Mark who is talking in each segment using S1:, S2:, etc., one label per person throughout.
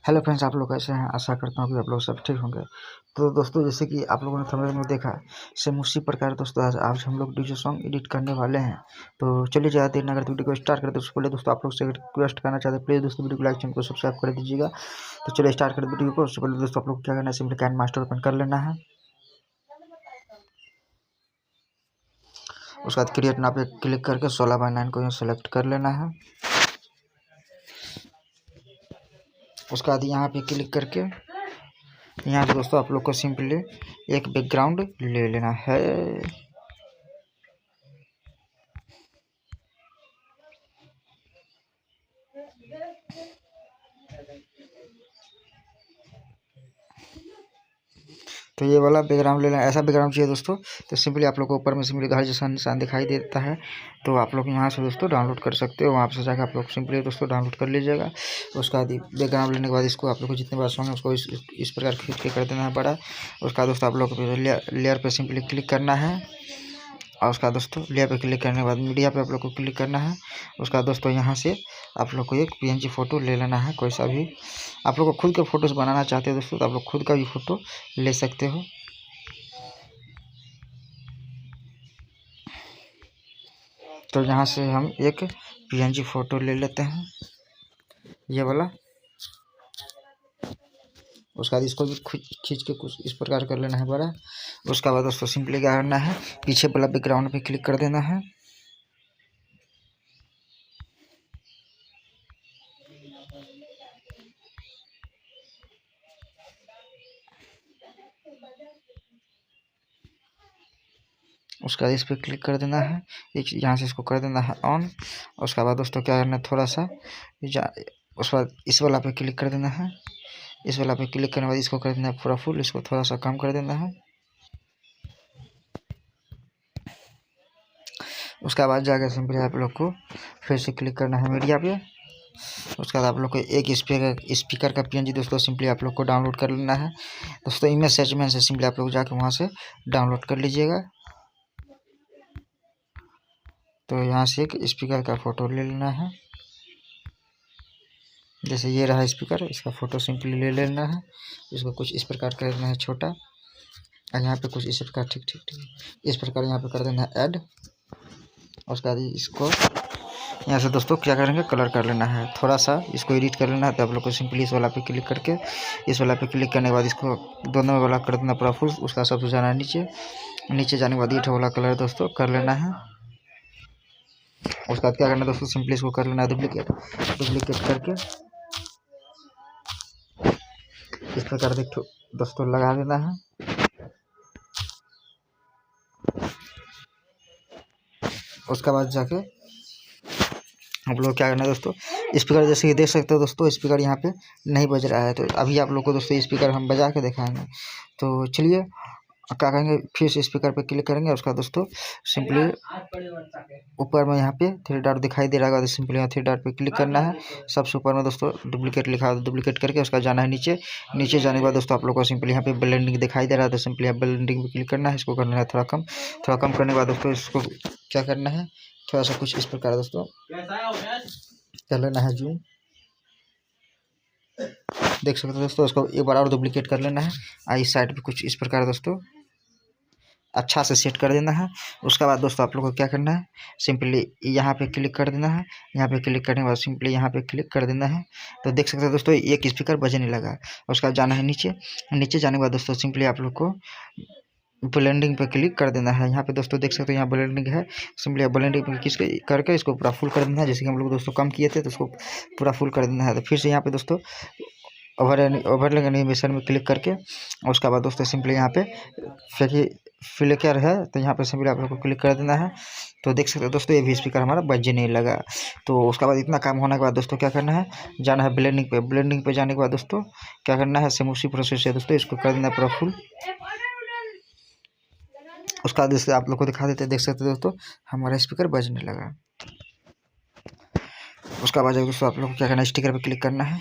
S1: Hello friends, आप लोग कैसे हैं? आशा करता हूँ कि आप लोग सब ठीक होंगे। तो दोस्तों, जैसे कि आप लोगों ने थंबनेल में देखा, सेम उसी प्रकार दोस्तों आज हम लोग डीजे सॉन्ग एडिट करने वाले हैं। तो चलिए ज़्यादा देर ना करते वीडियो को स्टार्ट करते उससे पहले दोस्तों आप लोग से रिक्वेस्ट करना चाहते हैं, प्लीज़ दोस्तों वीडियो को लाइक, चैनल को सब्सक्राइब कर दीजिएगा। तो चलिए स्टार्ट करते वीडियो को। उससे पहले दोस्तों आप लोग क्या करना है, सिंपली कैन मास्टर ओपन कर लेना है। उसके बाद क्रिएट नाउ पे क्लिक करके 16:9 को यहाँ सेलेक्ट कर लेना है। उसके बाद यहाँ पे क्लिक करके यहाँ पे दोस्तों आप लोग को सिंपली एक बैकग्राउंड ले लेना है। तो ये वाला बैकग्राउंड लेना, ऐसा बैकग्राउंड चाहिए दोस्तों। तो सिंपली आप लोग को ऊपर में सिंपली घर जैसा निशान दिखाई देता है, तो आप लोग यहाँ से दोस्तों डाउनलोड कर सकते हो। वहाँ से जाकर आप लोग सिंपली दोस्तों डाउनलोड कर लीजिएगा। उसका बैकग्राउंड लेने के बाद इसको आप लोग को जितने बार सॉन्ग है उसको इस प्रकार खींच के कर देना है बड़ा। उसका दोस्तों आप लोग को लेयर पर सिंपली क्लिक करना है। और उसका दोस्तों लेयर पे क्लिक करने के बाद मीडिया पे आप लोग को क्लिक करना है। उसका दोस्तों यहाँ से आप लोग को एक PNG फ़ोटो ले लेना है, कोई सा भी। आप लोग को खुद के फ़ोटोज़ बनाना चाहते हो दोस्तों तो आप लोग खुद का भी फ़ोटो ले सकते हो। तो यहाँ से हम एक PNG फ़ोटो ले लेते हैं, ये वाला। उसके बाद इसको भी खींच के कुछ इस प्रकार कर लेना है बड़ा। उसके बाद दोस्तों सिंपली क्या करना है, पीछे वाला बैकग्राउंड पे क्लिक कर देना है। उसके बाद इस पर क्लिक कर देना है, एक यहाँ से इसको कर देना है ऑन। उसके बाद दोस्तों क्या करना है, थोड़ा सा उसके बाद इस वाला पे क्लिक कर देना है। इस वाला पे क्लिक करने के बाद इसको कर देना है पूरा फुल, इसको थोड़ा सा कम कर देना है। उसके बाद जाकर सिंपली आप लोग को फिर से क्लिक करना है मीडिया पे। उसके बाद आप लोग को एक स्पीकर का PNG दोस्तों सिंपली आप लोग को डाउनलोड कर लेना है दोस्तों। इमेज सर्च में से सिंपली आप लोग जाकर वहाँ से डाउनलोड कर लीजिएगा। तो यहाँ से एक स्पीकर का फ़ोटो ले लेना है, जैसे ये रहा स्पीकर, इसका फ़ोटो सिंपली ले लेना है। इसको कुछ इस प्रकार कर देना है छोटा, और यहाँ पे कुछ इस प्रकार ठीक इस प्रकार यहाँ पे कर देना है ऐड। उसके बाद इसको यहाँ से दोस्तों क्या करेंगे, कलर कर लेना है, थोड़ा सा इसको एडिट कर लेना है। तो आप लोग को सिंपली इस वाला पे क्लिक करके इस वाला पे क्लिक करने के बाद इसको दोनों वाला कर देना पूरा फुल। उसका सबसे जाना है नीचे जाने के बाद ये वाला कलर दोस्तों कर लेना है। उसके बाद क्या करना है दोस्तों, सिंपली इसको कर लेना है डुप्लीकेट करके इस प्रकार दोस्तों लगा देना है। उसके बाद जाके आप लोग क्या करना है दोस्तों, स्पीकर जैसे कि देख सकते हो दोस्तों, स्पीकर यहाँ पे नहीं बज रहा है। तो अभी आप लोग को दोस्तों स्पीकर हम बजा के दिखाएंगे। तो चलिए क्या करेंगे, फिर से स्पीकर पे क्लिक करेंगे। उसका दोस्तों सिंपली ऊपर में यहाँ पे 3 डॉट दिखाई दे रहा होगा, तो सिंपली यहाँ 3 डॉट पे क्लिक करना है। सबसे ऊपर में दोस्तों डुप्लीकेट लिखा है, डुप्लीकेट करके उसका जाना है नीचे जाने के बाद दोस्तों आप लोग को सिंपली यहाँ पे ब्लेंडिंग दिखाई दे रहा है, तो सिंपली यहाँ ब्लेंडिंग पे क्लिक करना है। इसको करना है थोड़ा कम करने के बाद दोस्तों इसको क्या करना है, थोड़ा सा कुछ इस प्रकार दोस्तों कर लेना है जूम। देख सकते हो दोस्तों, इसको एक बार और डुप्लीकेट कर लेना है। इस साइड पे कुछ इस प्रकार दोस्तों अच्छा से सेट कर देना है। उसके बाद दोस्तों आप लोग को क्या करना है, सिंपली यहाँ पे क्लिक कर देना है। यहाँ पे क्लिक करने के बाद सिंपली यहाँ पे क्लिक कर देना है। तो देख सकते हो दोस्तों एक स्पीकर बजने लगा। उसके बाद जाना है नीचे जाने के बाद दोस्तों सिंपली आप लोग को ब्लेंडिंग पे क्लिक कर देना है। यहाँ पे दोस्तों देख सकते हो यहाँ ब्लेंडिंग है, सिंपली ब्लेंडिंग पे क्लिक करके इसको पूरा फुल कर देना है। जैसे कि हम लोग दोस्तों कम किए थे तो उसको पूरा फुल कर देना है। तो फिर से यहाँ पे दोस्तों ओवरले एनिमेशन में क्लिक करके उसके बाद दोस्तों सिंपली यहाँ पे फ्लिकर है, तो यहाँ पे सिंपली आप लोग को क्लिक कर देना है। तो देख सकते हो दोस्तों ये भी स्पीकर हमारा बजने लगा। तो उसके बाद इतना काम होने के बाद दोस्तों क्या करना है, जाना है ब्लेंडिंग पे जाने के बाद दोस्तों क्या करना है, सेम उसी प्रोसेस से दोस्तों इसको कर देना पूरा फुल। उसका जैसे आप लोग को दिखा देते, देख सकते दोस्तों हमारा स्पीकर बजने लगा। उसका बाद दोस्तों आप लोग को क्या करना है, स्टिकर पे क्लिक करना है।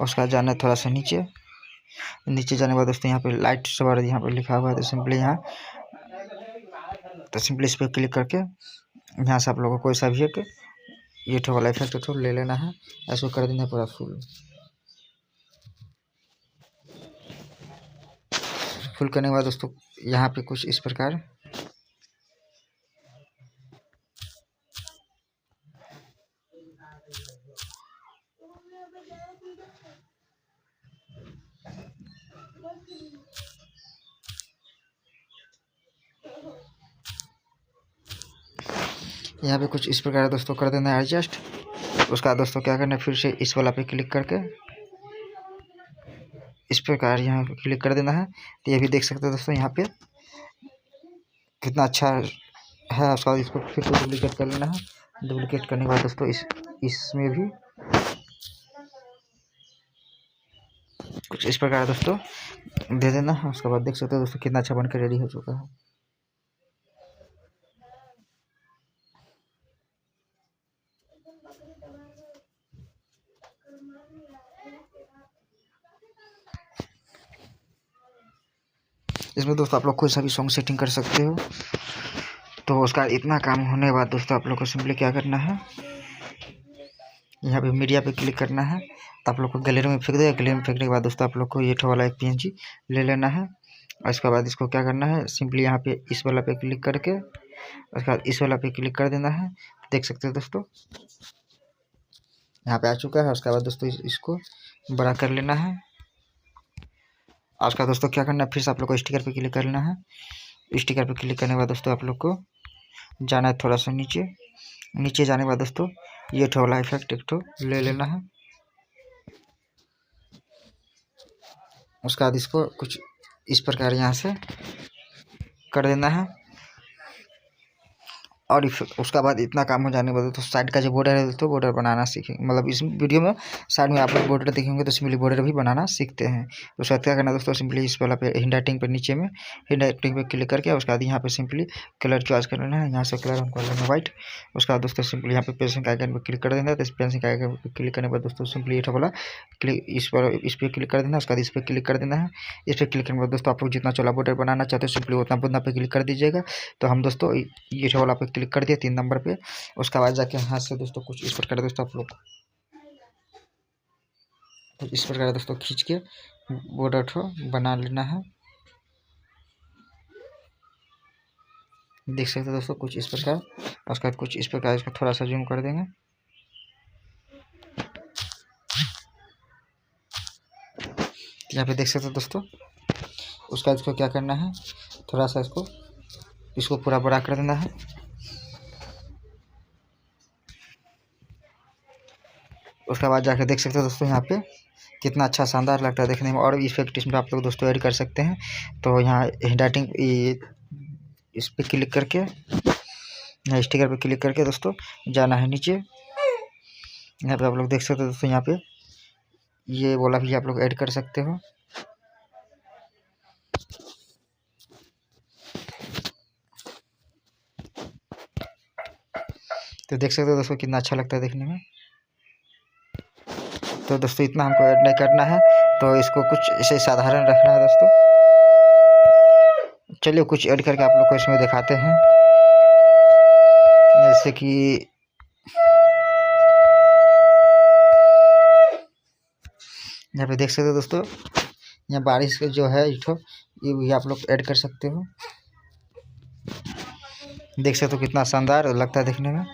S1: उसका जाना है थोड़ा सा नीचे जाने के बाद दोस्तों यहाँ पे लाइट सवार यहाँ पे लिखा हुआ है, तो सिंपली इस पर क्लिक करके यहाँ से आप लोगों को कोई सा भी एक ये वाला इफेक्ट ले लेना है। ऐसे कर देना पूरा फुल। फुल करने के बाद दोस्तों यहाँ पे कुछ इस प्रकार यहाँ पे कुछ इस प्रकार दोस्तों कर देना है एडजस्ट। उसका दोस्तों क्या करना है, फिर से इस वाला पे क्लिक करके इस प्रकार यहाँ पे क्लिक कर देना है। तो ये भी देख सकते हो दोस्तों यहाँ पे कितना अच्छा है। उसका इसको फिर से डुप्लीकेट कर लेना है। डुप्लीकेट करने के बाद दोस्तों इसमें भी कुछ इस प्रकार दोस्तों दे देना है। उसके बाद देख सकते हो दोस्तों कितना अच्छा बनकर रेडी हो चुका है। इसमें दोस्तों आप लोग कोई सा भी सॉन्ग सेटिंग कर सकते हो। तो उसका इतना काम होने के बाद दोस्तों आप लोग को सिंपली क्या करना है, यहाँ पे मीडिया पे क्लिक करना है। तो आप लोग को गैलरी में फेंक देगा। गैलरी में फेंकने के बाद दोस्तों आप लोग को ये वाला एक PNG ले लेना है। और इसके बाद इसको क्या करना है, सिंपली यहाँ पे इस वाला पे क्लिक करके उसके बाद इस वाला पे क्लिक कर देना है। देख सकते हो दोस्तों यहाँ पे आ चुका है। उसके बाद दोस्तों इसको बड़ा कर लेना है। और उसका दोस्तों क्या करना है, फिर से आप लोग को स्टिकर पे क्लिक कर लेना है। स्टिकर पे क्लिक करने के बाद दोस्तों आप लोग को जाना है थोड़ा सा नीचे। नीचे जाने के बाद दोस्तों ये वाला इफेक्ट एक तो ले लेना है। उसके बाद इसको कुछ इस प्रकार यहाँ से कर देना है। और उसका बाद इतना काम हो जाने के बाद तो साइड का जो बॉर्डर है दोस्तों बॉर्डर बनाना सीखेंगे। मतलब इस वीडियो में साइड में आप लोग बॉर्डर देखेंगे तो सिंपली बॉर्डर भी बनाना सीखते हैं। तो उसका क्या करना दोस्तों, सिंपली इस वाला पे हैंड राइटिंग पर नीचे में हैंड राइटिंग पे क्लिक करके उसके बाद यहाँ पे सिंपली कलर चॉइस कर लेना है। यहाँ से कलर हमको लेना व्हाइट। उसका बाद दोस्तों सिंपली यहाँ पे पेंसिल आइकन पर क्लिक कर देना है। तो इस पेंसिल आइकन पर क्लिक करने के बाद दोस्तों सिंपली ये वाला क्लिक इस पर क्लिक कर देना है। उसके बाद इस पर क्लिक कर देना है। इस पर क्लिक करने के बाद दोस्तों आप लोग जितना चौड़ा बॉर्डर बनाना चाहते हो सिंपली उतना बुंदा पे क्लिक कर दीजिएगा। तो हम दोस्तों ये वाला पे क्लिक कर दिए 3 नंबर पे। उसके बाद जाके हाथ से दोस्तों कुछ इस प्रकार दोस्तों आप लोग कुछ इस प्रकार दोस्तों खींच के बॉर्डर को बना लेना है। देख सकते हो दोस्तों कुछ इस प्रकार। उसके बाद कुछ इस प्रकार इसका थोड़ा सा जूम कर देंगे। यहाँ पे देख सकते हो दोस्तों। उसका इसको क्या करना है, थोड़ा सा इसको पूरा बड़ा कर देना है। उसके बाद जाकर देख सकते हो दोस्तों यहाँ पे कितना अच्छा शानदार लगता है देखने में। और इफेक्ट इसमें आप लोग दोस्तों ऐड कर सकते हैं। तो यहाँ हैंड राइटिंग इस पर क्लिक करके यहाँ स्टिकर पे क्लिक करके दोस्तों जाना है नीचे। यहाँ पे आप लोग देख सकते हो दोस्तों यहाँ पे ये वाला भी आप लोग ऐड कर सकते हो। तो देख सकते हो दोस्तों कितना अच्छा लगता है देखने में। तो दोस्तों इतना हमको ऐड नहीं करना है। तो इसको कुछ ऐसे साधारण रखना है दोस्तों। चलिए कुछ ऐड करके आप लोग को इसमें दिखाते हैं। जैसे कि यहाँ पे देख सकते हो दोस्तों यहाँ बारिश का जो है ये भी आप लोग ऐड कर सकते हो। देख सकते हो कितना शानदार लगता है देखने में।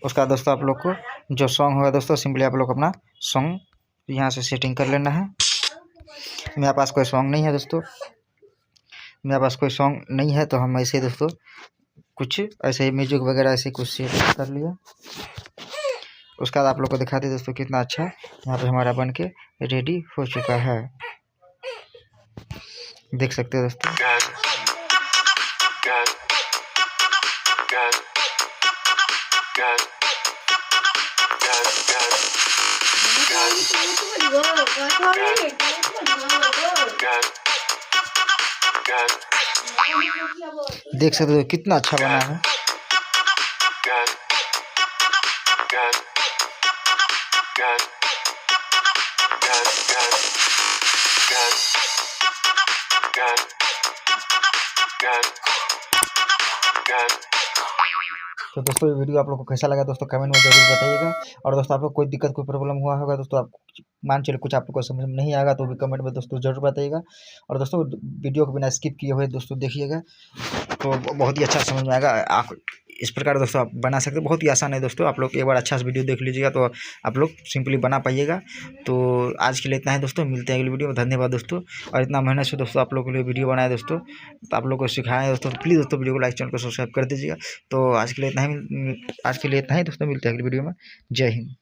S1: उसका दोस्तों आप लोग को जो सॉन्ग होगा दोस्तों सिंपली आप लोग अपना सॉन्ग यहाँ से सेटिंग कर लेना है। मेरे पास कोई सॉन्ग नहीं है दोस्तों। मेरे पास कोई सॉन्ग नहीं है तो हम ऐसे दोस्तों कुछ ऐसे ही म्यूजिक वगैरह ऐसे कुछ सेट कर लिया। उसका बाद आप लोग को दिखाते दोस्तों कितना अच्छा यहाँ पे हमारा बन के रेडी हो चुका है। देख सकते हो दोस्तों। देख सकते हो कितना अच्छा बना है। तो दोस्तों ये वीडियो आप लोग को कैसा लगा दोस्तों कमेंट में जरूर बताइएगा। और दोस्तों आप लोग कोई दिक्कत कोई प्रॉब्लम हुआ होगा दोस्तों, आप मान चलिए कुछ आप लोग को समझ में नहीं आएगा तो भी कमेंट में दोस्तों जरूर बताइएगा। और दोस्तों वीडियो को बिना स्किप किए हुए दोस्तों देखिएगा, तो बहुत ही अच्छा समझ में आएगा। आप इस प्रकार दोस्तों आप बना सकते हैं, बहुत ही आसान है दोस्तों। आप लोग एक बार अच्छा से वीडियो देख लीजिएगा तो आप लोग सिंपली बना पाइएगा। तो आज के लिए इतना है दोस्तों, मिलते हैं अगली वीडियो में। धन्यवाद दोस्तों। और इतना मेहनत से दोस्तों आप लोग के लिए वीडियो बनाए दोस्तों, तो आप लोग को सिखाएं दोस्तों, प्लीज़ दोस्तों वीडियो को लाइक, चैनल को सब्सक्राइब कर दीजिएगा। तो आज के लिए इतना ही दोस्तों, मिलते हैं अगली वीडियो में। जय हिंद।